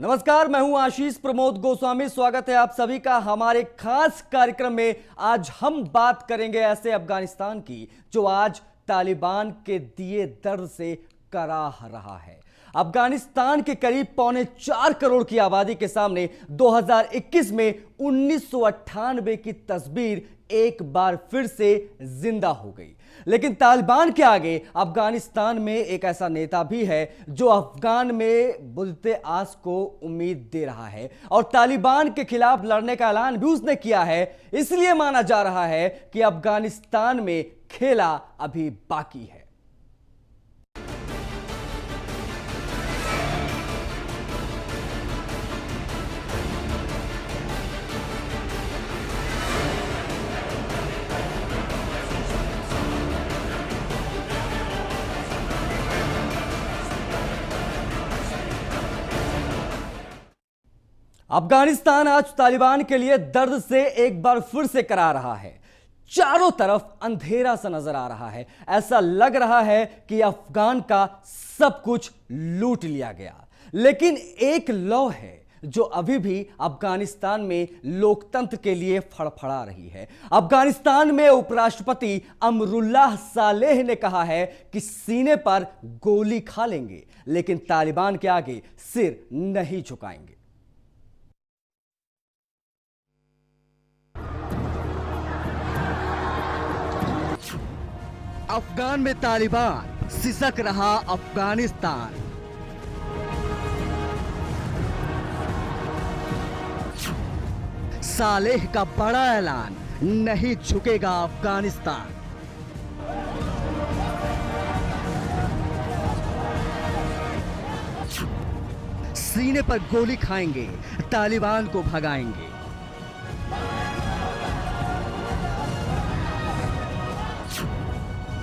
नमस्कार, मैं हूं आशीष प्रमोद गोस्वामी। स्वागत है आप सभी का हमारे खास कार्यक्रम में। आज हम बात करेंगे ऐसे अफगानिस्तान की जो आज तालिबान के दिए दर्द से कराह रहा है। अफगानिस्तान के करीब 3.25 करोड़ की आबादी के सामने 2021 में 1998 की तस्वीर एक बार फिर से जिंदा हो गई। लेकिन तालिबान के आगे अफगानिस्तान में एक ऐसा नेता भी है जो अफगान में बुझते आस को उम्मीद दे रहा है और तालिबान के खिलाफ लड़ने का ऐलान भी उसने किया है। इसलिए माना जा रहा है कि अफगानिस्तान में खेला अभी बाकी है। अफगानिस्तान आज तालिबान के लिए दर्द से एक बार फिर से करा रहा है। चारों तरफ अंधेरा सा नजर आ रहा है। ऐसा लग रहा है कि अफगान का सब कुछ लूट लिया गया। लेकिन एक लौ है जो अभी भी अफगानिस्तान में लोकतंत्र के लिए फड़फड़ा रही है। अफगानिस्तान में उपराष्ट्रपति अमरुल्लाह सालेह ने कहा है कि सीने पर गोली खा लेंगे लेकिन तालिबान के आगे सिर नहीं झुकाएंगे। अफगान में तालिबान, सिसक रहा अफगानिस्तान। सालेह का बड़ा ऐलान, नहीं झुकेगा अफगानिस्तान। सीने पर गोली खाएंगे, तालिबान को भगाएंगे।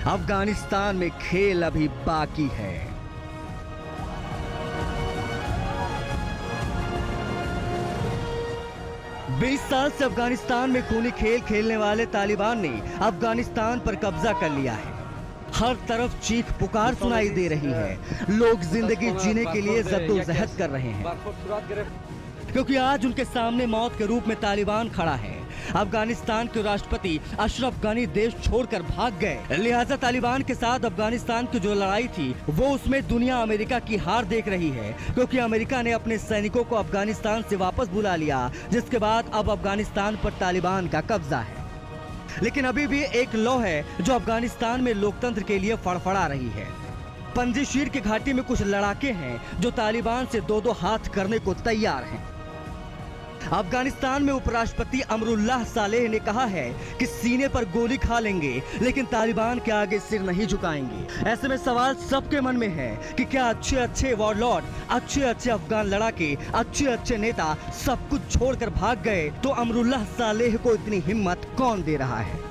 अफगानिस्तान में खेल अभी बाकी है। बीस साल से अफगानिस्तान में खूनी खेल खेलने वाले तालिबान ने अफगानिस्तान पर कब्जा कर लिया है। हर तरफ चीख पुकार सुनाई दे रही है। लोग जिंदगी जीने के लिए जद्दोजहद कर रहे हैं क्योंकि आज उनके सामने मौत के रूप में तालिबान खड़ा है। अफगानिस्तान के राष्ट्रपति अशरफ गनी देश छोड़कर भाग गए, लिहाजा तालिबान के साथ अफगानिस्तान की जो लड़ाई थी वो उसमें दुनिया अमेरिका की हार देख रही है क्योंकि अमेरिका ने अपने सैनिकों को अफगानिस्तान से वापस बुला लिया, जिसके बाद अब अफगानिस्तान पर तालिबान का कब्जा है। लेकिन अभी भी एक लौ है जो अफगानिस्तान में लोकतंत्र के लिए फड़फड़ा रही है। पंजशीर की घाटी में कुछ लड़ाके हैं जो तालिबान से दो दो हाथ करने को तैयार हैं। अफगानिस्तान में उपराष्ट्रपति अमरुल्लाह सालेह ने कहा है कि सीने पर गोली खा लेंगे लेकिन तालिबान के आगे सिर नहीं झुकाएंगे। ऐसे में सवाल सबके मन में है कि क्या अच्छे अच्छे वॉरलॉर्ड, अच्छे अच्छे अफगान लड़ाके, अच्छे अच्छे नेता सब कुछ छोड़कर भाग गए तो अमरुल्लाह सालेह को इतनी हिम्मत कौन दे रहा है?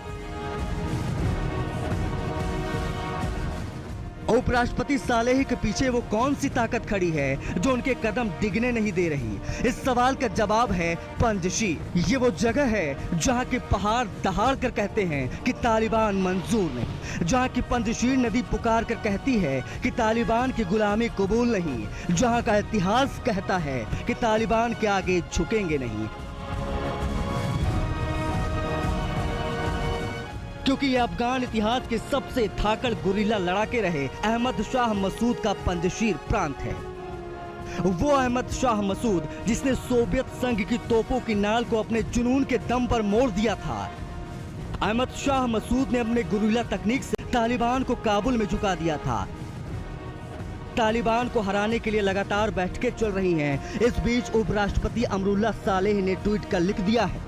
उपराष्ट्रपति सालेह के पीछे वो कौन सी ताकत खड़ी है जो उनके कदम डिगने नहीं दे रही? इस सवाल का जवाब है पंजशीर। ये वो जगह है जहां के पहाड़ दहाड़ कर कहते हैं कि तालिबान मंजूर नहीं, जहां की पंजशीर नदी पुकार कर कहती है कि तालिबान की गुलामी कबूल नहीं, जहां का इतिहास कहता है कि तालिबान के आगे झुकेंगे नहीं। क्योंकि ये अफगान इतिहास के सबसे धाकड़ गुरिल्ला लड़ाके रहे अहमद शाह मसूद का पंजशीर प्रांत है। वो अहमद शाह मसूद जिसने सोवियत संघ की तोपों की नाल को अपने जुनून के दम पर मोड़ दिया था। अहमद शाह मसूद ने अपने गुरिल्ला तकनीक से तालिबान को काबुल में झुका दिया था। तालिबान को हराने के लिए लगातार बैठकें चल रही हैं। इस बीच उपराष्ट्रपति अमरुल्लाह सालेह ने ट्वीट कर लिख दिया है,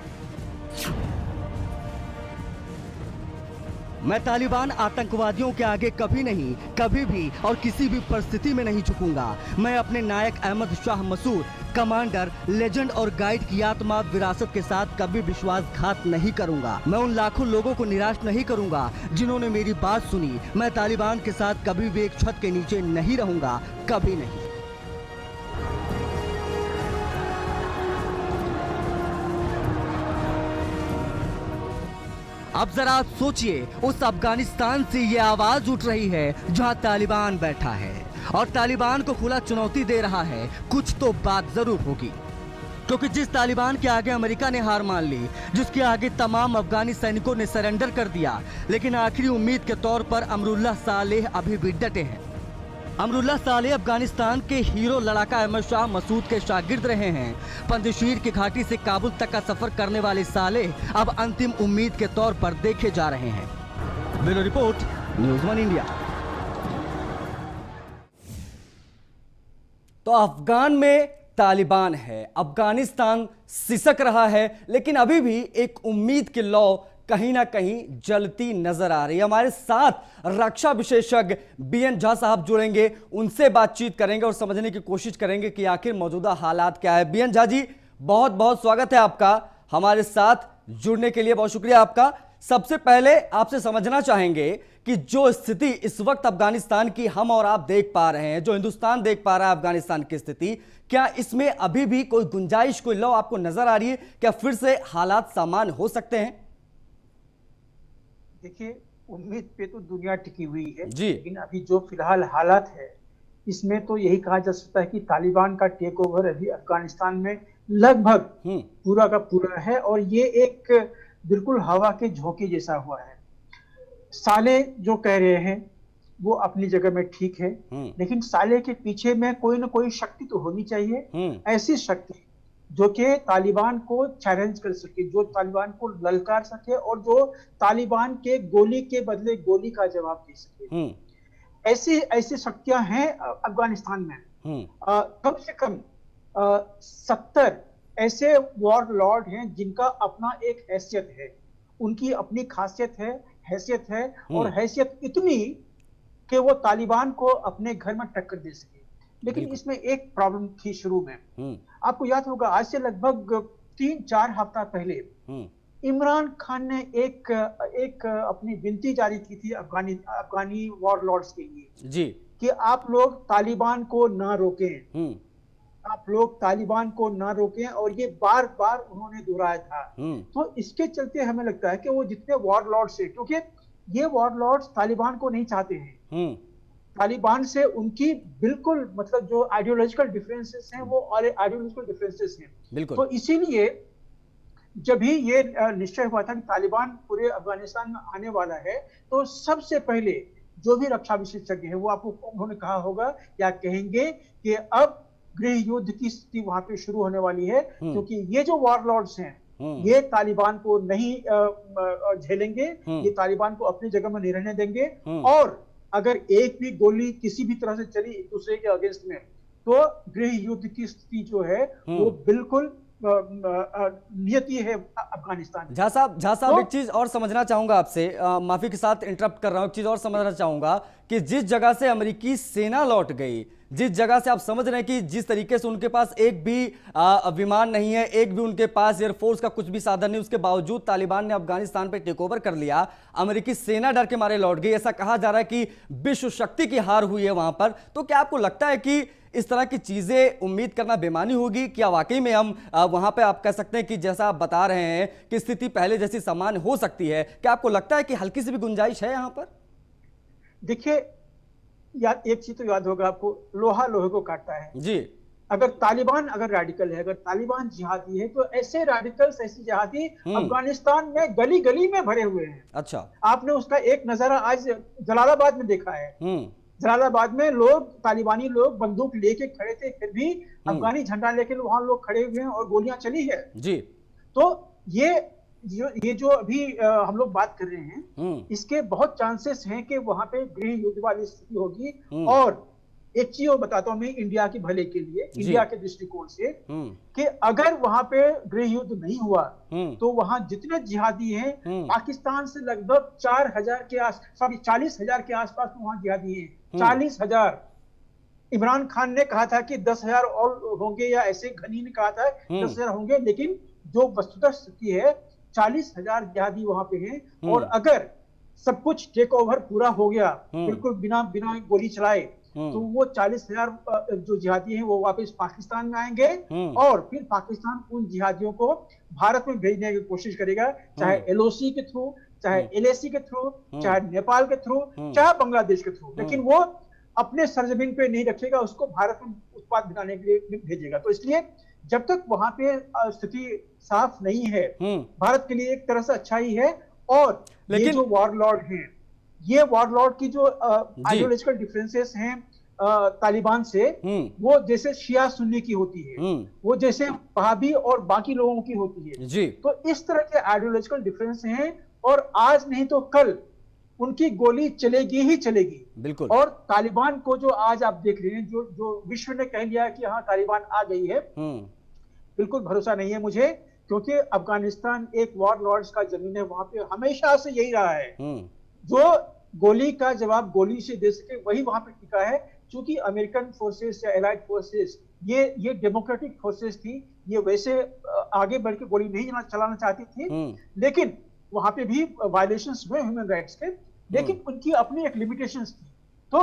मैं तालिबान आतंकवादियों के आगे कभी नहीं, कभी भी और किसी भी परिस्थिति में नहीं झुकूंगा। मैं अपने नायक अहमद शाह मसूद, कमांडर, लेजेंड और गाइड की आत्मा विरासत के साथ कभी विश्वासघात नहीं करूंगा। मैं उन लाखों लोगों को निराश नहीं करूंगा जिन्होंने मेरी बात सुनी। मैं तालिबान के साथ कभी भी एक छत के नीचे नहीं रहूंगा, कभी नहीं। अब जरा सोचिए, उस अफगानिस्तान से ये आवाज उठ रही है जहां तालिबान बैठा है। और तालिबान को खुला चुनौती दे रहा है, कुछ तो बात जरूर होगी। क्योंकि जिस तालिबान के आगे अमेरिका ने हार मान ली, जिसके आगे तमाम अफगानी सैनिकों ने सरेंडर कर दिया, लेकिन आखिरी उम्मीद के तौर पर अमरुल्लाह सालेह अभी भी डटे हैं। अमरुल्लाह सालेह अफगानिस्तान के हीरो लड़ाका अहमद शाह मसूद के शागिर्द रहे हैं। पंजशीर की घाटी से काबुल तक का सफर करने वाले सालेह अब अंतिम उम्मीद के तौर पर देखे जा रहे हैं। Bureau report, news one India. तो अफगान में तालिबान है, अफगानिस्तान सिसक रहा है, लेकिन अभी भी एक उम्मीद की लौ कहीं ना कहीं जलती नजर आ रही है। हमारे साथ रक्षा विशेषज्ञ बीएन झा साहब जुड़ेंगे, उनसे बातचीत करेंगे और समझने की कोशिश करेंगे कि आखिर मौजूदा हालात क्या है। बीएन झा जी, बहुत बहुत स्वागत है आपका, हमारे साथ जुड़ने के लिए बहुत शुक्रिया आपका। सबसे पहले आपसे समझना चाहेंगे कि जो स्थिति इस वक्त अफगानिस्तान की हम और आप देख पा रहे हैं, जो हिंदुस्तान देख पा रहा है अफगानिस्तान की स्थिति, क्या इसमें अभी भी कोई गुंजाइश, कोई लौ आपको नजर आ रही है? क्या फिर से हालात सामान्य हो सकते हैं? देखिए, उम्मीद पे तो दुनिया टिकी हुई है जी। लेकिन अभी जो फिलहाल हालात है इसमें तो यही कहा जा सकता है कि तालिबान का टेक ओवर अभी अफगानिस्तान में लगभग पूरा का पूरा है और ये एक बिल्कुल हवा के झोंके जैसा हुआ है। साले जो कह रहे हैं वो अपनी जगह में ठीक है, लेकिन साले के पीछे में कोई ना कोई शक्ति तो होनी चाहिए, ऐसी शक्ति जो कि तालिबान को चैलेंज कर सके, जो तालिबान को ललकार सके और जो तालिबान के गोली के बदले गोली का जवाब दे सके। ऐसी ऐसी शक्तियां हैं अफगानिस्तान में। कम से कम 70 ऐसे वॉर लॉर्ड हैं जिनका अपना एक हैसियत है, उनकी अपनी खासियत है, हैसियत है और हैसियत इतनी कि वो तालिबान को अपने घर में टक्कर दे सके। लेकिन इसमें एक प्रॉब्लम थी शुरू में। आपको याद होगा आज से लगभग 3-4 हफ्ता पहले इमरान खान ने एक अपनी विनती जारी की थी अफगानी वॉर लॉर्ड्स के लिए जी, कि आप लोग तालिबान को ना रोकें, आप लोग तालिबान को ना रोकें, और ये बार बार उन्होंने दोहराया था। तो इसके चलते हमें लगता है कि वो जितने वॉर लॉर्ड्स है, क्योंकि ये वॉर लॉर्ड्स तालिबान को नहीं चाहते हैं, तालिबान से उनकी बिल्कुल मतलब जो आइडियोलॉजिकल डिफरेंसेस हैं वो आइडियोलॉजिकल डिफरेंसेस हैं। तो इसीलिए जब ही ये निश्चय हुआ था कि तालिबान पूरे अफगानिस्तान में आने वाला है, तो सबसे पहले जो भी रक्षा विशेषज्ञ है वो आपको उन्होंने कहा होगा या कहेंगे कि अब गृह युद्ध की स्थिति वहां पे शुरू होने वाली है, क्योंकि ये जो वॉरलॉर्ड्स हैं ये तालिबान को नहीं झेलेंगे, ये तालिबान को अपनी जगह में नहीं रहने देंगे, और अगर एक भी गोली किसी भी तरह से चली एक दूसरे के अगेंस्ट में, तो गृह युद्ध की स्थिति जो है वो बिल्कुल नियति है अफगानिस्तान। झा साहब एक चीज और समझना चाहूंगा आपसे, माफी के साथ इंटरप्ट कर रहा हूं, एक चीज और समझना चाहूंगा कि जिस जगह से अमेरिकी सेना लौट गई, जिस जगह से आप समझ रहे हैं कि जिस तरीके से उनके पास एक भी विमान नहीं है, एक भी उनके पास एयरफोर्स का कुछ भी साधन नहीं, उसके बावजूद तालिबान ने अफगानिस्तान पे टेक ओवर कर लिया, अमेरिकी सेना डर के मारे लौट गई, ऐसा कहा जा रहा है कि विश्व शक्ति की हार हुई है वहां पर। तो क्या आपको लगता है कि इस तरह की चीजें उम्मीद करना बेमानी होगी? क्या वाकई में हम वहां पे आप कह सकते हैं कि जैसा आप बता रहे हैं कि स्थिति पहले जैसी सामान्य हो सकती है, क्या आपको लगता है कि हल्की सी भी गुंजाइश है यहां पर? देखिए, एक चीज तो याद होगा आपको, लोहा लोहे को काटता है जी। अगर तालिबान अगर रेडिकल है, अगर तालिबान जिहादी है, तो ऐसे रेडिकल्स, ऐसे जिहादी अफगानिस्तान में गली गली में भरे हुए हैं। अच्छा, आपने उसका एक नजारा आज जलालाबाद में देखा है। जलालाबाद में लोग, तालिबानी लोग बंदूक लेके खड़े थे, फिर भी अफगानी झंडा लेके वहां लोग खड़े हुए हैं और गोलियां चली है जी। तो ये जो अभी हम लोग बात कर रहे हैं, इसके बहुत चांसेस हैं कि वहां पे गृह युद्ध वाली स्थिति होगी। और एक चीज और बताता हूं मैं इंडिया के भले के लिए, इंडिया के दृष्टिकोण से, कि अगर वहां पे गृह युद्ध नहीं हुआ तो वहां जितने जिहादी हैं, पाकिस्तान से लगभग 40,000 के आसपास वहां जिहादी हैं। 40,000। इमरान खान ने कहा था कि 10,000 और होंगे, या ऐसे घनी ने कहा था 10,000 होंगे, लेकिन जो वस्तुतः स्थिति है 40,000 जिहादी वहां पे हैं। और अगर सब कुछ टेक ओवर पूरा हो गया बिल्कुल बिना गोली चलाए, तो वो 40,000 जो जिहादी हैं वो वापस पाकिस्तान में आएंगे, और फिर पाकिस्तान उन जिहादियों को भारत में भेजने की कोशिश करेगा, चाहे एलओसी के थ्रू, चाहे एलएसी के थ्रू, चाहे नेपाल के थ्रू, चाहे बांग्लादेश के थ्रू। लेकिन वो अपने सरजमीन पे नहीं रखेगा, उसको भारत में उत्पाद बनाने के लिए भेजेगा। तो इसलिए जब तक वहां पे स्थिति साफ नहीं है, भारत के लिए एक तरह से अच्छा ही है। और ये जो वॉरलॉर्ड हैं, ये वॉरलॉर्ड की जो आइडियोलॉजिकल डिफरेंसेस हैं तालिबान से, वो जैसे शिया सुन्नी की होती है, वो जैसे वहाबी और बाकी लोगों की होती है जी। तो इस तरह के आइडियोलॉजिकल डिफरेंस हैं, और आज नहीं तो कल उनकी गोली चलेगी ही चलेगी। बिल्कुल। और तालिबान को जो आज आप देख रहे हैं, जो विश्व ने कह लिया कि हाँ तालिबान आ गई है, बिल्कुल भरोसा नहीं है मुझे, क्योंकि अफगानिस्तान एक वॉरलॉर्ड्स का जमीन है, वहां पे हमेशा से यही रहा है। जो गोली का जवाब गोली से दे सके वही वहां पे टिका है। क्योंकि अमेरिकन फोर्सेस या एलाइड फोर्सेस ये डेमोक्रेटिक फोर्सेस थी, ये वैसे आगे बढ़ के गोली नहीं चलाना चाहती थी, लेकिन वहां पे भी वायलेशंस हुए ह्यूमन राइट्स के, लेकिन उनकी अपनी एक लिमिटेशंस थी। तो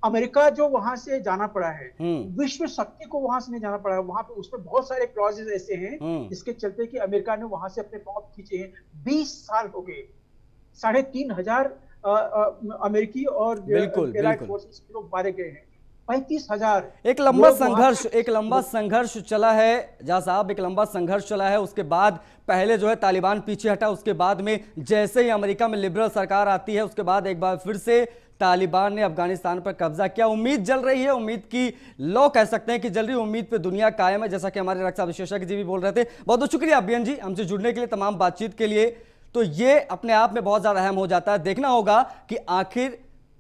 अमेरिका जो वहां से जाना पड़ा है, विश्व शक्ति को वहां से नहीं जाना पड़ा है, वहां पे उसमें बहुत सारे क्लॉजेस ऐसे हैं जिसके चलते कि अमेरिका ने वहां से अपने पांव खींचे हैं। 20 साल हो गए, 3,500 अमेरिकी और एलाइड फोर्सेस के लोग मारे गए हैं, 35,000। एक लंबा संघर्ष चला है जहाँ साहब, एक लंबा संघर्ष चला है। उसके बाद पहले जो है तालिबान पीछे हटा, उसके बाद में जैसे ही अमेरिका में लिबरल सरकार आती है, उसके बाद एक बार फिर से तालिबान ने अफगानिस्तान पर कब्जा किया। उम्मीद जल रही है, उम्मीद की लौ कह सकते हैं कि जल रही उम्मीद पे दुनिया कायम है, जैसा कि हमारे रक्षा विशेषज्ञ जी भी बोल रहे थे। बहुत बहुत शुक्रिया अभियन जी हमसे जुड़ने के लिए, तमाम बातचीत के लिए। तो ये अपने आप में बहुत ज्यादा अहम हो जाता है, देखना होगा कि आखिर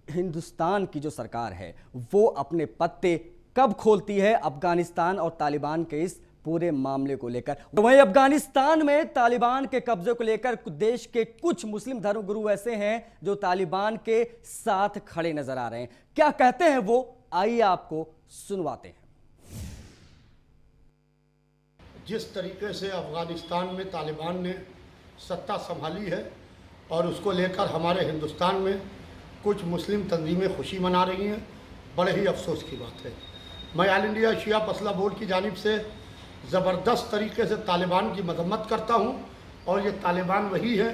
हिंदुस्तान की जो सरकार है वो अपने पत्ते कब खोलती है अफगानिस्तान और तालिबान के इस पूरे मामले को लेकर। वहीं अफगानिस्तान में तालिबान के कब्जे को लेकर देश के कुछ मुस्लिम धर्मगुरु ऐसे हैं जो तालिबान के साथ खड़े नजर आ रहे हैं। क्या कहते हैं वो, आइए आपको सुनवाते हैं। जिस तरीके से अफगानिस्तान में तालिबान ने सत्ता संभाली है और उसको लेकर हमारे हिंदुस्तान में कुछ मुस्लिम तंजीमें खुशी मना रही हैं, बड़े ही अफसोस की बात है। मैं ऑल इंडिया शिया मसला बोर्ड की जानिब से ज़बरदस्त तरीके से तालिबान की मजम्मत करता हूँ, और ये तालिबान वही है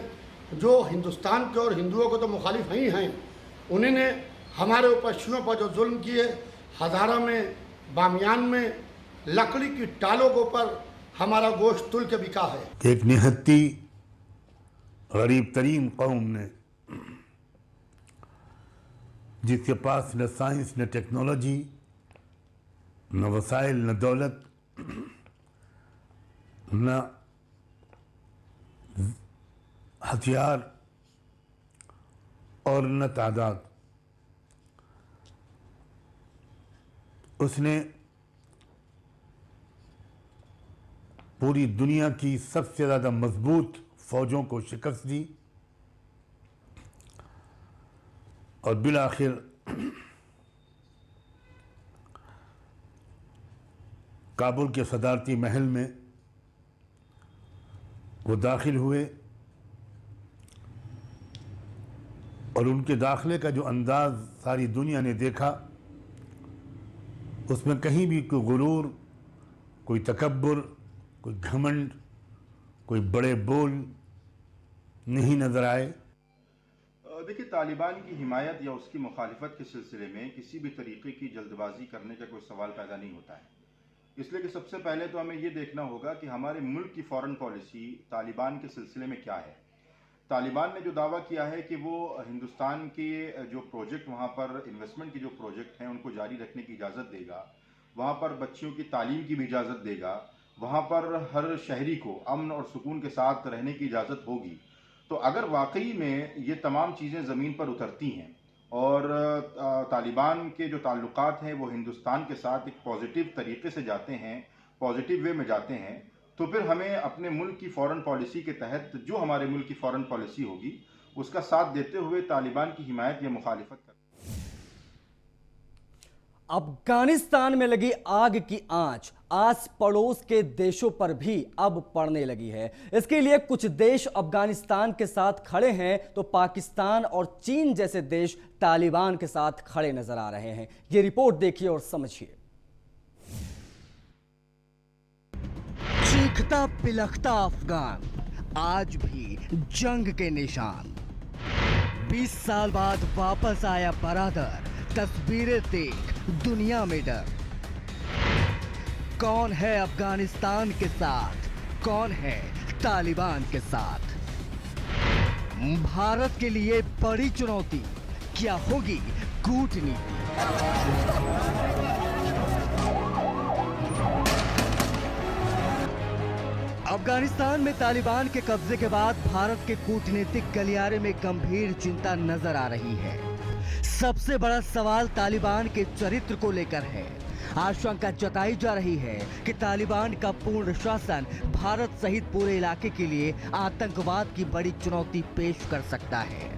जो हिंदुस्तान के और हिंदुओं को तो मुखालिफ ही हैं। उन्होंने हमारे ऊपर शियों पर जो जुल्म किए, हज़ारा में, बामियान में लकड़ी की टालों के ऊपर हमारा गोश्त तुल के बिका है। एक निहत्ती गरीब तरीन कौम ने, जिसके पास न साइंस न टेक्नोलॉजी न वसाइल न दौलत न हथियार और न तादाद, उसने पूरी दुनिया की सबसे ज़्यादा मजबूत फौजों को शिकस्त दी और बिलाखिर काबुल के सदारती महल में वो दाखिल हुए, और उनके दाखिले का जो अंदाज़ सारी दुनिया ने देखा, उसमें कहीं भी कोई गुरूर, कोई तकब्बुर, कोई घमंड, कोई बड़े बोल नहीं नज़र आए। देखिए, तालिबान की हिमायत या उसकी मुखालिफत के सिलसिले में किसी भी तरीके की जल्दबाजी करने का कोई सवाल पैदा नहीं होता है, इसलिए कि सबसे पहले तो हमें ये देखना होगा कि हमारे मुल्क की फॉरेन पॉलिसी तालिबान के सिलसिले में क्या है। तालिबान ने जो दावा किया है कि वो हिंदुस्तान के जो प्रोजेक्ट, वहाँ पर इन्वेस्टमेंट के जो प्रोजेक्ट हैं उनको जारी रखने की इजाज़त देगा, वहाँ पर बच्चियों की तालीम की भी इजाज़त देगा, वहाँ पर हर शहरी को अमन और सुकून के साथ रहने की इजाज़त होगी। तो अगर वाकई में ये तमाम चीज़ें ज़मीन पर उतरती हैं और तालिबान के जो ताल्लुकात हैं वो हिंदुस्तान के साथ एक पॉजिटिव तरीके से जाते हैं, पॉजिटिव वे में जाते हैं, तो फिर हमें अपने मुल्क की फ़ॉरेन पॉलिसी के तहत जो हमारे मुल्क की फ़ॉरेन पॉलिसी होगी उसका साथ देते हुए तालिबान की हिमायत या मुखालिफत कर। अफगानिस्तान में लगी आग की आंच आस पड़ोस के देशों पर भी अब पड़ने लगी है। इसके लिए कुछ देश अफगानिस्तान के साथ खड़े हैं तो पाकिस्तान और चीन जैसे देश तालिबान के साथ खड़े नजर आ रहे हैं। ये रिपोर्ट देखिए और समझिए। चीखता पिलखता अफगान आज भी जंग के निशान। 20 साल बाद वापस आया बरादर तस्वीरें देख दुनिया में डर। कौन है अफगानिस्तान के साथ, कौन है तालिबान के साथ? भारत के लिए बड़ी चुनौती क्या होगी कूटनीति? अफगानिस्तान में तालिबान के कब्जे के बाद भारत के कूटनीतिक गलियारे में गंभीर चिंता नजर आ रही है। सबसे बड़ा सवाल तालिबान के चरित्र को लेकर है। आशंका जताई जा रही है कि तालिबान का पूर्ण शासन भारत सहित पूरे इलाके के लिए आतंकवाद की बड़ी चुनौती पेश कर सकता है।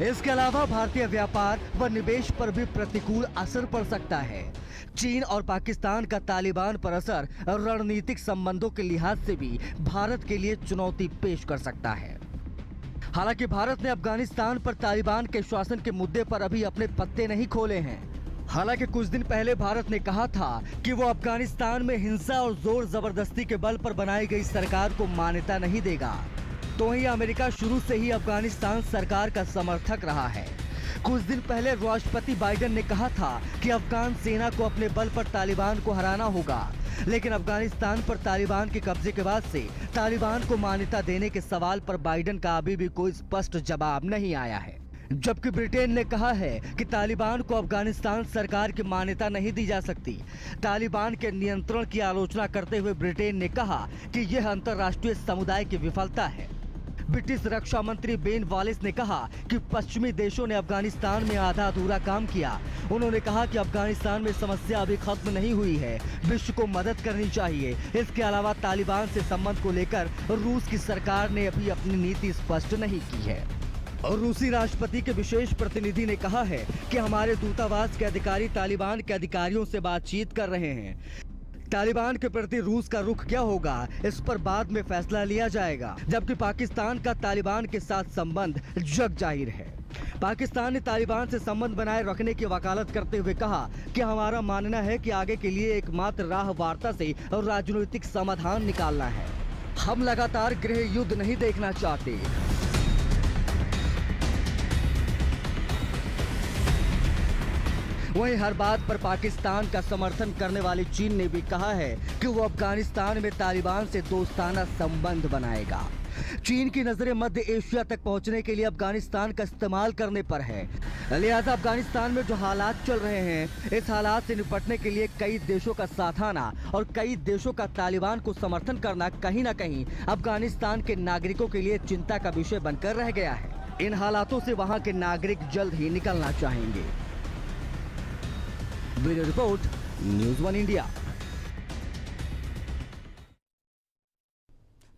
इसके अलावा भारतीय व्यापार व निवेश पर भी प्रतिकूल असर पड़ सकता है। चीन और पाकिस्तान का तालिबान पर असर रणनीतिक संबंधों के लिहाज से भी भारत के लिए चुनौती पेश कर सकता है। हालांकि भारत ने अफगानिस्तान पर तालिबान के शासन के मुद्दे पर अभी अपने पत्ते नहीं खोले हैं। हालांकि कुछ दिन पहले भारत ने कहा था कि वो अफगानिस्तान में हिंसा और जोर जबरदस्ती के बल पर बनाई गई सरकार को मान्यता नहीं देगा। तो वहीं अमेरिका शुरू से ही अफगानिस्तान सरकार का समर्थक रहा है। कुछ दिन पहले राष्ट्रपति बाइडेन ने कहा था कि अफगान सेना को अपने बल पर तालिबान को हराना होगा, लेकिन अफगानिस्तान पर तालिबान के कब्जे के बाद से तालिबान को मान्यता देने के सवाल पर बाइडेन का अभी भी कोई स्पष्ट जवाब नहीं आया है। जबकि ब्रिटेन ने कहा है कि तालिबान को अफगानिस्तान सरकार की मान्यता नहीं दी जा सकती। तालिबान के नियंत्रण की आलोचना करते हुए ब्रिटेन ने कहा कि यह अंतर्राष्ट्रीय समुदाय की विफलता है। ब्रिटिश रक्षा मंत्री बेन वॉलिस ने कहा कि पश्चिमी देशों ने अफगानिस्तान में आधा अधूरा काम किया। उन्होंने कहा कि अफगानिस्तान में समस्या अभी खत्म नहीं हुई है, विश्व को मदद करनी चाहिए। इसके अलावा तालिबान से संबंध को लेकर रूस की सरकार ने अभी अपनी नीति स्पष्ट नहीं की है। और रूसी राष्ट्रपति के विशेष प्रतिनिधि ने कहा है कि हमारे दूतावास के अधिकारी तालिबान के अधिकारियों से बातचीत कर रहे हैं। तालिबान के प्रति रूस का रुख क्या होगा, इस पर बाद में फैसला लिया जाएगा। जबकि पाकिस्तान का तालिबान के साथ संबंध जग जाहिर है। पाकिस्तान ने तालिबान से संबंध बनाए रखने की वकालत करते हुए कहा कि हमारा मानना है कि आगे के लिए एकमात्र राह वार्ता से राजनीतिक समाधान निकालना है। हम लगातार गृह युद्ध नहीं देखना चाहते। वहीं हर बात पर पाकिस्तान का समर्थन करने वाली चीन ने भी कहा है कि वो अफगानिस्तान में तालिबान से दोस्ताना संबंध बनाएगा। चीन की नजरें मध्य एशिया तक पहुंचने के लिए अफगानिस्तान का इस्तेमाल करने पर है। लिहाजा अफगानिस्तान में जो हालात चल रहे हैं, इस हालात से निपटने के लिए कई देशों का साथ आना और कई देशों का तालिबान को समर्थन करना कहीं न कहीं अफगानिस्तान के नागरिकों के लिए चिंता का विषय बनकर रह गया है। इन हालातों से वहां के नागरिक जल्द ही निकलना चाहेंगे। Bureau report, news 1 India.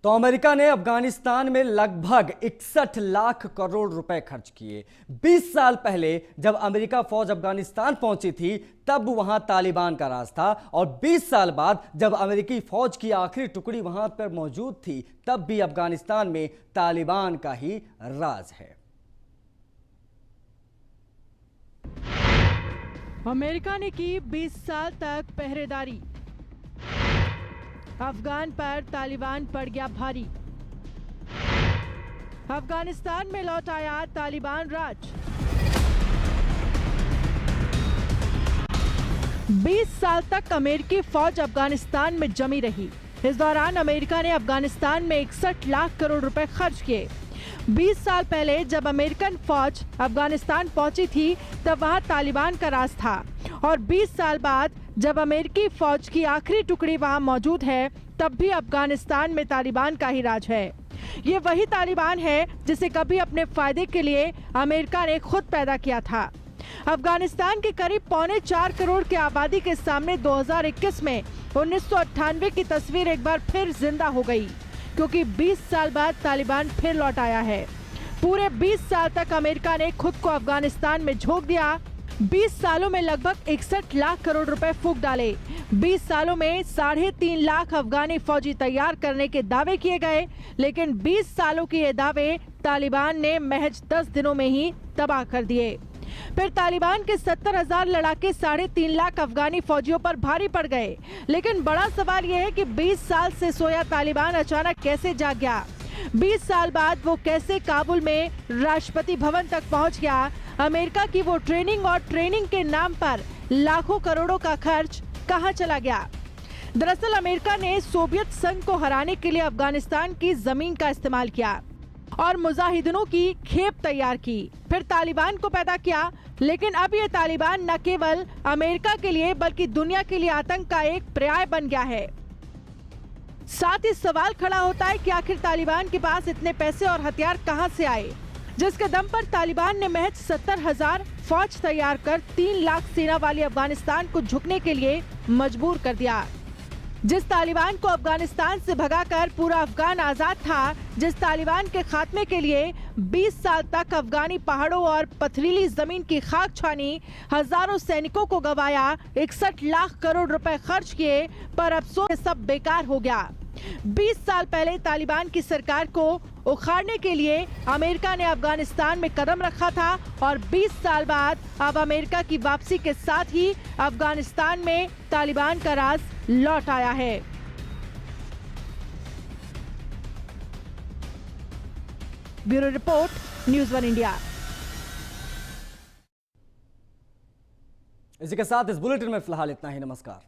तो अमेरिका ने अफगानिस्तान में लगभग 61 लाख करोड़ रुपए खर्च किए। 20 साल पहले जब अमेरिका फौज अफगानिस्तान पहुंची थी तब वहां तालिबान का राज था, और 20 साल बाद जब अमेरिकी फौज की आखिरी टुकड़ी वहां पर मौजूद थी तब भी अफगानिस्तान में तालिबान का ही राज है। अमेरिका ने की 20 साल तक पहरेदारी, अफगान पर तालिबान पड़ गया भारी। अफगानिस्तान में लौट आया तालिबान राज। 20 साल तक अमेरिकी फौज अफगानिस्तान में जमी रही। इस दौरान अमेरिका ने अफगानिस्तान में 61 लाख करोड़ रुपए खर्च किए। 20 साल पहले जब अमेरिकन फौज अफगानिस्तान पहुंची थी तब वहां तालिबान का राज था, और 20 साल बाद जब अमेरिकी फौज की आखिरी टुकड़ी वहां मौजूद है तब भी अफगानिस्तान में तालिबान का ही राज है। ये वही तालिबान है जिसे कभी अपने फायदे के लिए अमेरिका ने खुद पैदा किया था। अफगानिस्तान के करीब 4.25 करोड़ की आबादी के सामने 2021 में 1998 की तस्वीर एक बार फिर जिंदा हो गई, क्योंकि 20 साल बाद तालिबान फिर लौट आया है। पूरे 20 साल तक अमेरिका ने खुद को अफगानिस्तान में झोंक दिया। 20 सालों में लगभग 61 लाख करोड़ रुपए फूंक डाले। 20 सालों में 3.5 लाख अफगानी फौजी तैयार करने के दावे किए गए, लेकिन 20 सालों के ये दावे तालिबान ने महज 10 दिनों में ही तबाह कर दिए। फिर तालिबान के 70,000 लड़ाके 3.5 लाख अफगानी फौजियों पर भारी पड़ गए। लेकिन बड़ा सवाल यह है कि 20 साल से सोया तालिबान अचानक कैसे जाग गया। 20 साल बाद वो कैसे काबुल में राष्ट्रपति भवन तक पहुंच गया, अमेरिका की वो ट्रेनिंग और ट्रेनिंग के नाम पर लाखों करोड़ों का खर्च कहां चला गया। दरअसल अमेरिका ने सोवियत संघ को हराने के लिए अफगानिस्तान की जमीन का इस्तेमाल किया और मुजाहिदीनों की खेप तैयार की, फिर तालिबान को पैदा किया। लेकिन अब ये तालिबान न केवल अमेरिका के लिए बल्कि दुनिया के लिए आतंक का एक पर्याय बन गया है। साथ ही सवाल खड़ा होता है कि आखिर तालिबान के पास इतने पैसे और हथियार कहां से आए, जिसके दम पर तालिबान ने महज 70,000 फौज तैयार कर 3 लाख सेना वाली अफगानिस्तान को झुकने के लिए मजबूर कर दिया। जिस तालिबान को अफगानिस्तान से भगाकर पूरा अफगान आजाद था, जिस तालिबान के खात्मे के लिए 20 साल तक अफगानी पहाड़ों और पथरीली जमीन की खाक छानी, हजारों सैनिकों को गंवाया, 61 लाख करोड़ रुपए खर्च किए, पर अफसोस सब बेकार हो गया। 20 साल पहले तालिबान की सरकार को उखाड़ने के लिए अमेरिका ने अफगानिस्तान में कदम रखा था और 20 साल बाद अब अमेरिका की वापसी के साथ ही अफगानिस्तान में तालिबान का राज लौट आया है। Bureau report, news 1 India. इसी के साथ इस बुलेटिन में फिलहाल इतना ही। नमस्कार।